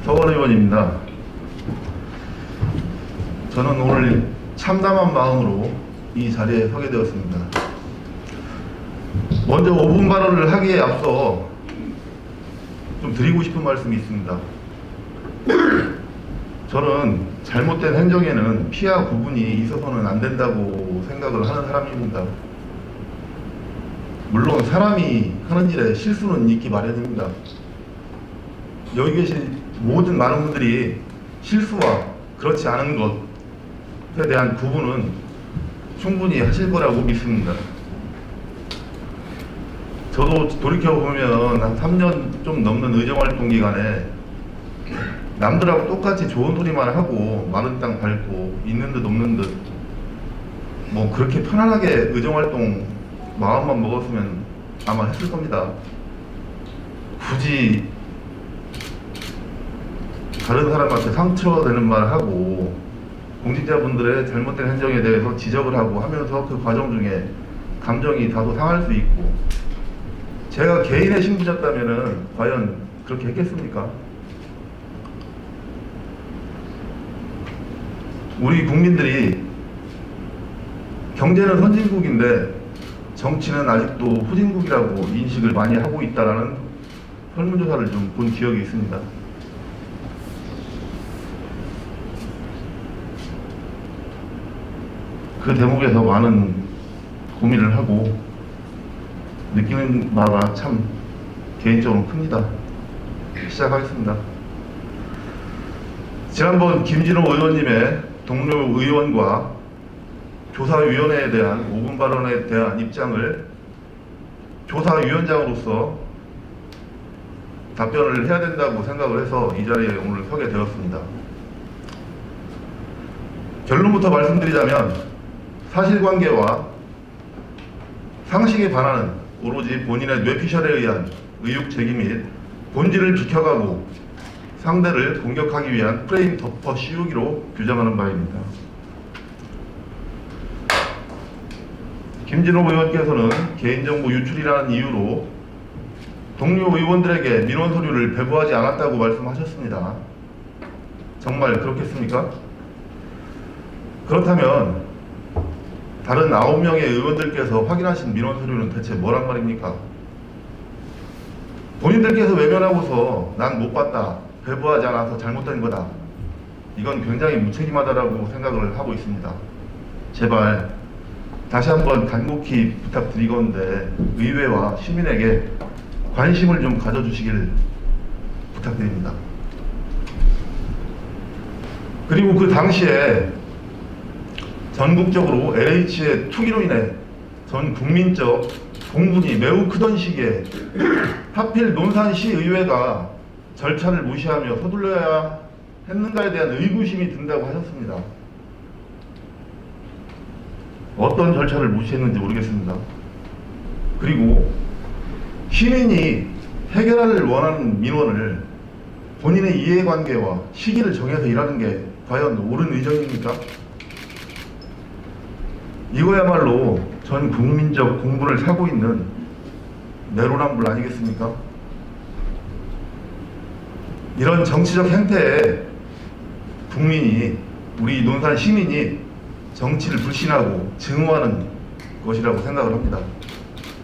서원 의원입니다. 저는 오늘 참담한 마음으로 이 자리에 서게 되었습니다. 먼저 5분 발언을 하기에 앞서 좀 드리고 싶은 말씀이 있습니다. 저는 잘못된 행정에는 피하 구분이 있어서는 안 된다고 생각을 하는 사람입니다. 물론 사람이 하는 일에 실수는 있기 마련입니다. 여기 계신 모든 많은 분들이 실수와 그렇지 않은 것에 대한 구분은 충분히 하실 거라고 믿습니다. 저도 돌이켜보면 한 3년 좀 넘는 의정활동 기간에 남들하고 똑같이 좋은 소리만 하고 마른 땅 밟고 있는 듯 없는 듯 뭐 그렇게 편안하게 의정활동 마음만 먹었으면 아마 했을 겁니다. 굳이 다른 사람한테 상처되는 말을 하고 공직자분들의 잘못된 행정에 대해서 지적을 하고 하면서 그 과정 중에 감정이 다소 상할 수 있고, 제가 개인의 신부였다면은 과연 그렇게 했겠습니까? 우리 국민들이 경제는 선진국인데 정치는 아직도 후진국이라고 인식을 많이 하고 있다라는 설문조사를 좀 본 기억이 있습니다. 그 대목에서 많은 고민을 하고 느끼는 바가 참 개인적으로 큽니다. 시작하겠습니다. 지난번 김진호 의원님의 동료 의원과 조사위원회에 대한 5분 발언에 대한 입장을 조사위원장으로서 답변을 해야 된다고 생각을 해서 이 자리에 오늘 서게 되었습니다. 결론부터 말씀드리자면 사실관계와 상식에 반하는 오로지 본인의 뇌피셜에 의한 의혹제기 및 본질을 비켜가고 상대를 공격하기 위한 프레임 덮어 씌우기로 규정하는 바입니다. 김진호 의원께서는 개인정보 유출이라는 이유로 동료 의원들에게 민원 서류를 배부하지 않았다고 말씀하셨습니다. 정말 그렇겠습니까? 그렇다면 다른 9명의 의원들께서 확인하신 민원 서류는 대체 뭐란 말입니까? 본인들께서 외면하고서 난 못 봤다, 배부하지 않아서 잘못된 거다, 이건 굉장히 무책임하다라고 생각을 하고 있습니다. 제발 다시 한번 간곡히 부탁드리건대 의회와 시민에게 관심을 좀 가져주시길 부탁드립니다. 그리고 그 당시에 전국적으로 LH의 투기로 인해 전 국민적 공분이 매우 크던 시기에 하필 논산시 의회가 절차를 무시하며 서둘러야 했는가에 대한 의구심이 든다고 하셨습니다. 어떤 절차를 무시했는지 모르겠습니다. 그리고 시민이 해결을 원하는 민원을 본인의 이해관계와 시기를 정해서 일하는 게 과연 옳은 의정입니까? 이거야말로 전 국민적 공분을 사고 있는 내로남불 아니겠습니까? 이런 정치적 행태에 국민이, 우리 논산 시민이 정치를 불신하고 증오하는 것이라고 생각을 합니다.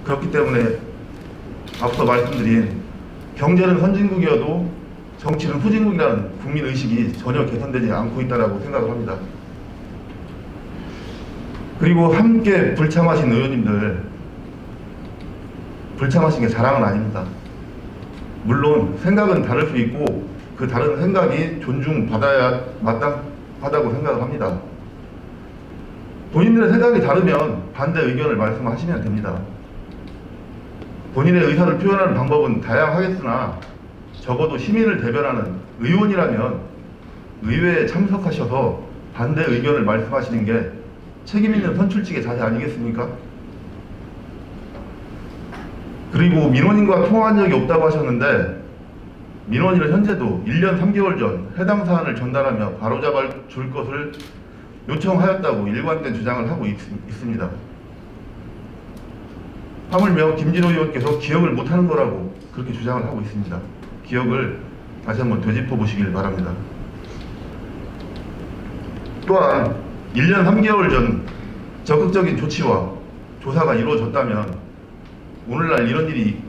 그렇기 때문에 앞서 말씀드린 경제는 선진국이어도 정치는 후진국이라는 국민의식이 전혀 개선되지 않고 있다고 생각을 합니다. 그리고 함께 불참하신 의원님들, 불참하신 게 자랑은 아닙니다. 물론 생각은 다를 수 있고 그 다른 생각이 존중받아야 마땅하다고 생각을 합니다. 본인들의 생각이 다르면 반대 의견을 말씀하시면 됩니다. 본인의 의사를 표현하는 방법은 다양하겠으나 적어도 시민을 대변하는 의원이라면 의회에 참석하셔서 반대 의견을 말씀하시는 게 책임있는 선출직의 자세 아니겠습니까? 그리고 민원인과 통화한 적이 없다고 하셨는데, 민원인은 현재도 1년 3개월 전 해당 사안을 전달하며 바로잡아 줄 것을 요청하였다고 일관된 주장을 하고 있습니다. 하물며 김진호 의원께서 기억을 못하는 거라고 그렇게 주장을 하고 있습니다. 기억을 다시 한번 되짚어 보시길 바랍니다. 또한 1년 3개월 전 적극적인 조치와 조사가 이루어졌다면 오늘날 이런 일이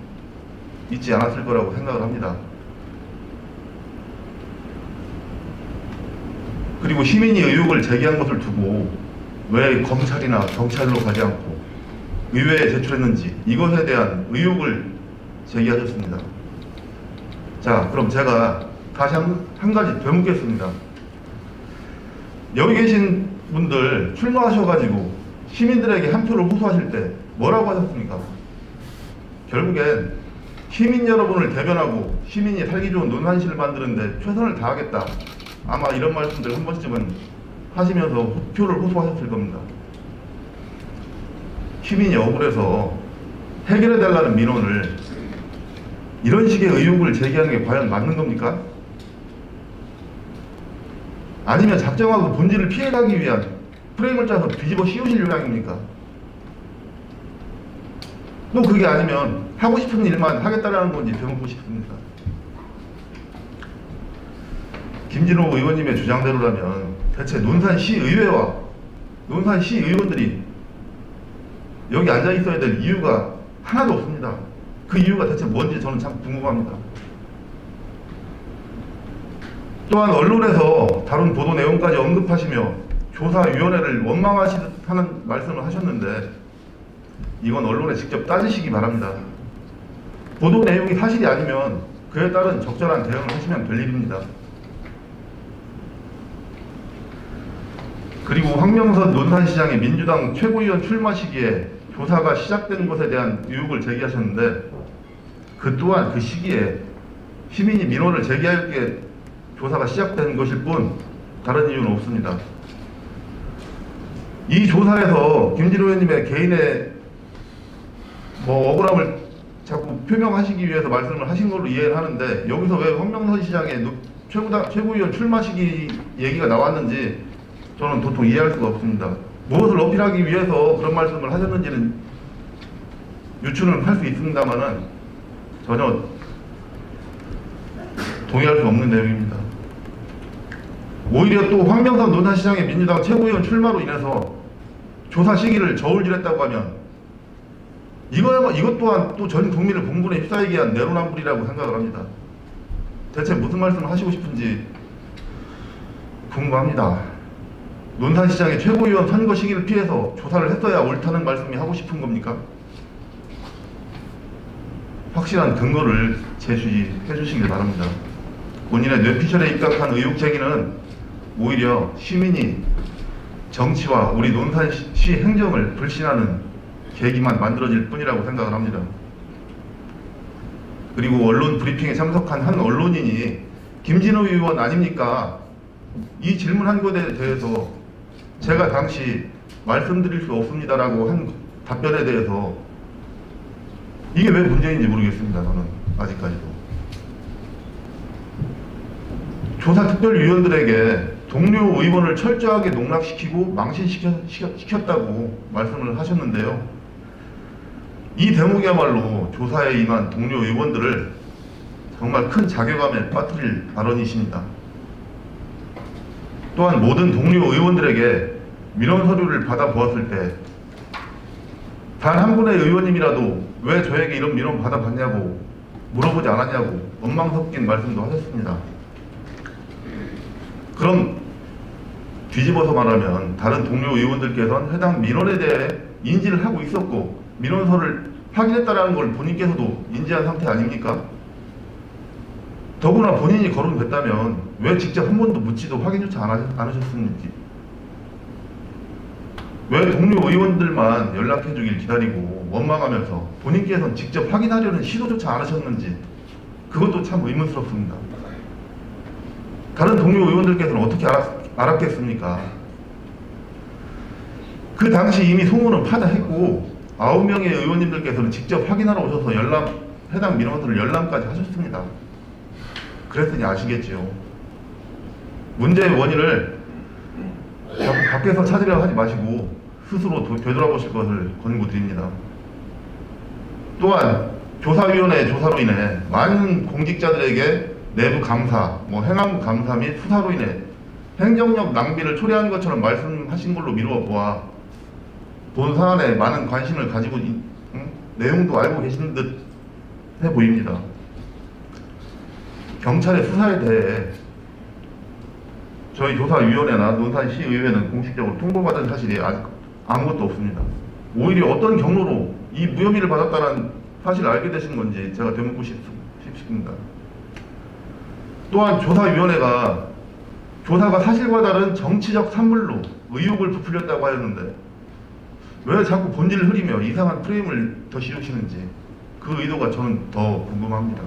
있지 않았을 거라고 생각을 합니다. 그리고 시민이 의혹을 제기한 것을 두고 왜 검찰이나 경찰로 가지 않고 의회에 제출했는지 이것에 대한 의혹을 제기하셨습니다. 자, 그럼 제가 다시 한 가지 되묻겠습니다. 여기 계신 분들 출마하셔가지고 시민들에게 한 표를 호소하실 때 뭐라고 하셨습니까? 결국엔 시민 여러분을 대변하고 시민이 살기 좋은 논산시를 만드는데 최선을 다하겠다. 아마 이런 말씀들 한 번쯤은 하시면서 표를 호소하셨을 겁니다. 시민이 억울해서 해결해달라는 민원을 이런 식의 의혹을 제기하는 게 과연 맞는 겁니까? 아니면 작정하고 본질을 피해가기 위한 프레임을 짜서 뒤집어 씌우실 요량입니까? 또 그게 아니면 하고 싶은 일만 하겠다라는 건지 되묻고 싶습니다. 김진호 의원님의 주장대로라면 대체 논산시 의회와 논산시 의원들이 여기 앉아 있어야 될 이유가 하나도 없습니다. 그 이유가 대체 뭔지 저는 참 궁금합니다. 또한 언론에서 다룬 보도 내용까지 언급하시며 조사위원회를 원망하시듯 하는 말씀을 하셨는데 이건 언론에 직접 따지시기 바랍니다. 보도 내용이 사실이 아니면 그에 따른 적절한 대응을 하시면 될 일입니다. 그리고 황명선 논산시장의 민주당 최고위원 출마 시기에 조사가 시작된 것에 대한 의혹을 제기하셨는데 그 또한 그 시기에 시민이 민원을 제기하였기에 조사가 시작된 것일 뿐 다른 이유는 없습니다. 이 조사에서 김진호 의원님의 개인의 억울함을 자꾸 표명하시기 위해서 말씀을 하신 걸로 이해를 하는데 여기서 왜 황명선 시장의 최고위원 출마 시기 얘기가 나왔는지 저는 도통 이해할 수가 없습니다. 무엇을 어필하기 위해서 그런 말씀을 하셨는지는 유추는 할 수 있습니다만은 전혀 동의할 수 없는 내용입니다. 오히려 또 황명선 논산시장의 민주당 최고위원 출마로 인해서 조사 시기를 저울질했다고 하면 이것 또한 또 전 국민을 공분에 휩싸이게 한 내로남불이라고 생각을 합니다. 대체 무슨 말씀을 하시고 싶은지 궁금합니다. 논산시장의 최고위원 선거 시기를 피해서 조사를 했어야 옳다는 말씀이 하고 싶은 겁니까? 확실한 근거를 제시해 주시길 바랍니다. 본인의 뇌피셜에 입각한 의혹 제기는 오히려 시민이 정치와 우리 논산시 행정을 불신하는 계기만 만들어질 뿐이라고 생각을 합니다. 그리고 언론 브리핑에 참석한 한 언론인이 김진호 의원 아닙니까? 이 질문한 것에 대해서 제가 당시 말씀드릴 수 없습니다라고 한 답변에 대해서 이게 왜 문제인지 모르겠습니다. 저는 아직까지도. 조사특별위원들에게 동료 의원을 철저하게 농락시키고 망신시켰다고 말씀을 하셨는데요. 이 대목이야말로 조사에 임한 동료 의원들을 정말 큰 자괴감에 빠뜨릴 발언이십니다. 또한 모든 동료 의원들에게 민원 서류를 받아보았을 때 단 한 분의 의원님이라도 왜 저에게 이런 민원 받아봤냐고 물어보지 않았냐고 원망 섞인 말씀도 하셨습니다. 그럼 뒤집어서 말하면 다른 동료 의원들께서는 해당 민원에 대해 인지를 하고 있었고 민원서를 확인했다는 걸 본인께서도 인지한 상태 아닙니까? 더구나 본인이 거론됐다면 왜 직접 한 번도 묻지도 확인조차 않으셨는지, 왜 동료 의원들만 연락해주길 기다리고 원망하면서 본인께서는 직접 확인하려는 시도조차 안 하셨는지 그것도 참 의문스럽습니다. 다른 동료 의원들께서는 어떻게 알았겠습니까? 그 당시 이미 소문은 파다했고 9명의 의원님들께서는 직접 확인하러 오셔서 해당 민원서를 열람까지 하셨습니다. 그랬으니 아시겠지요. 문제의 원인을 밖에서 찾으려 하지 마시고 스스로 되돌아보실 것을 권고드립니다. 또한 조사위원회 조사로 인해 많은 공직자들에게 내부 감사, 행안부 감사 및 수사로 인해 행정력 낭비를 초래한 것처럼 말씀하신 걸로 미루어 보아 본 사안에 많은 관심을 가지고 내용도 알고 계시는 듯 해 보입니다. 경찰의 수사에 대해 저희 조사위원회나 논산시의회는 공식적으로 통보받은 사실이 아직 아무것도 없습니다. 오히려 어떤 경로로 이 무혐의를 받았다는 사실을 알게 되신 건지 제가 되묻고 싶습니다. 또한 조사위원회가 조사가 사실과 다른 정치적 산물로 의혹을 부풀렸다고 하였는데 왜 자꾸 본질을 흐리며 이상한 프레임을 더 씌우시는지 그 의도가 저는 더 궁금합니다.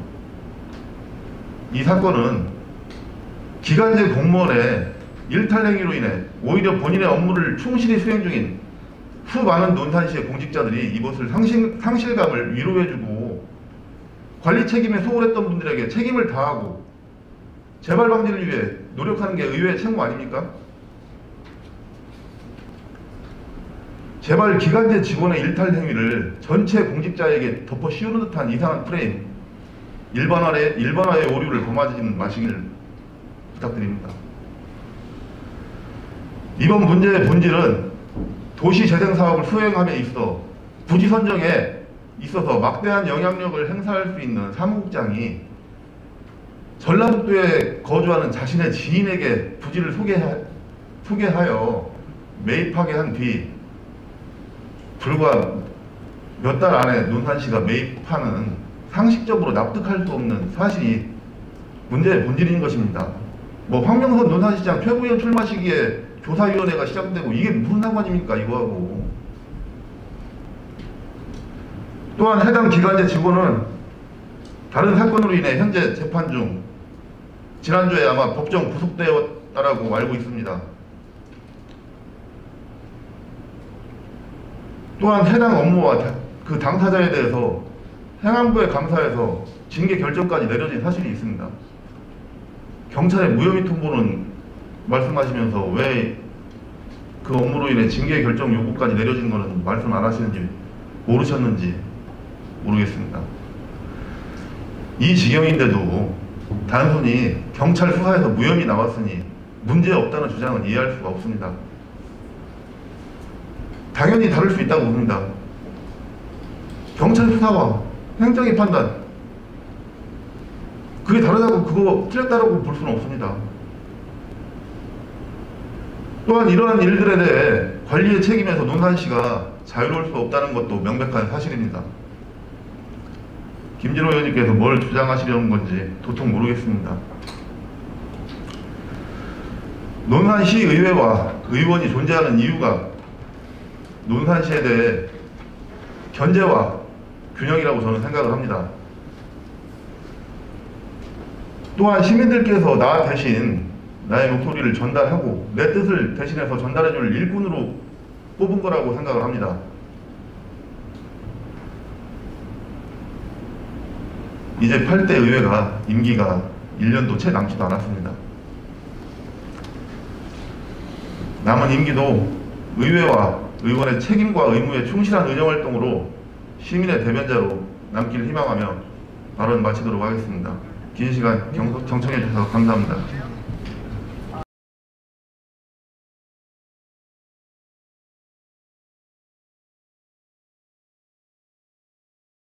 이 사건은 기간제 공무원의 일탈 행위로 인해 오히려 본인의 업무를 충실히 수행 중인 수많은 논산시의 공직자들이 이것을 상실감을 위로해주고 관리 책임에 소홀했던 분들에게 책임을 다하고 재발 방지를 위해 노력하는 게 의회의 책무 아닙니까? 재발 기간제 직원의 일탈 행위를 전체 공직자에게 덮어 씌우는 듯한 이상한 프레임, 일반화의 오류를 범하지 마시길 부탁드립니다. 이번 문제의 본질은 도시재생사업을 수행함에 있어 부지 선정에 있어서 막대한 영향력을 행사할 수 있는 사무국장이 전라북도에 거주하는 자신의 지인에게 부지를 소개하여 매입하게 한 뒤 불과 몇 달 안에 논산시가 매입하는 상식적으로 납득할 수 없는 사실이 문제의 본질인 것입니다. 황명선 논산시장 최고위원 출마 시기에 조사위원회가 시작되고 이게 무슨 상관입니까 이거하고. 또한 해당 기간제 직원은 다른 사건으로 인해 현재 재판 중 지난주에 아마 법정 구속되었다라고 알고 있습니다. 또한 해당 업무와 그 당사자에 대해서 행안부에 감사해서 징계 결정까지 내려진 사실이 있습니다. 경찰의 무혐의 통보는 말씀하시면서 왜 그 업무로 인해 징계 결정 요구까지 내려진 것은 말씀 안 하시는지 모르셨는지 모르겠습니다. 이 지경인데도 단순히 경찰 수사에서 무혐의 나왔으니 문제 없다는 주장은 이해할 수가 없습니다. 당연히 다를 수 있다고 봅니다. 경찰 수사와 행정의 판단, 그게 다르다고 그거 틀렸다고 볼 수는 없습니다. 또한 이러한 일들에 대해 관리의 책임에서 논산시가 자유로울 수 없다는 것도 명백한 사실입니다. 김진호 의원님께서 뭘 주장하시려는 건지 도통 모르겠습니다. 논산시의회와 의원이 존재하는 이유가 논산시에 대해 견제와 균형이라고 저는 생각을 합니다. 또한 시민들께서 나 대신 나의 목소리를 전달하고 내 뜻을 대신해서 전달해줄 일꾼으로 뽑은 거라고 생각을 합니다. 이제 8대 의회가 임기가 1년도 채 남지도 않았습니다. 남은 임기도 의회와 의원의 책임과 의무에 충실한 의정활동으로 시민의 대변자로 남길 희망하며 발언 마치도록 하겠습니다. 긴 시간 경청해 주셔서 감사합니다.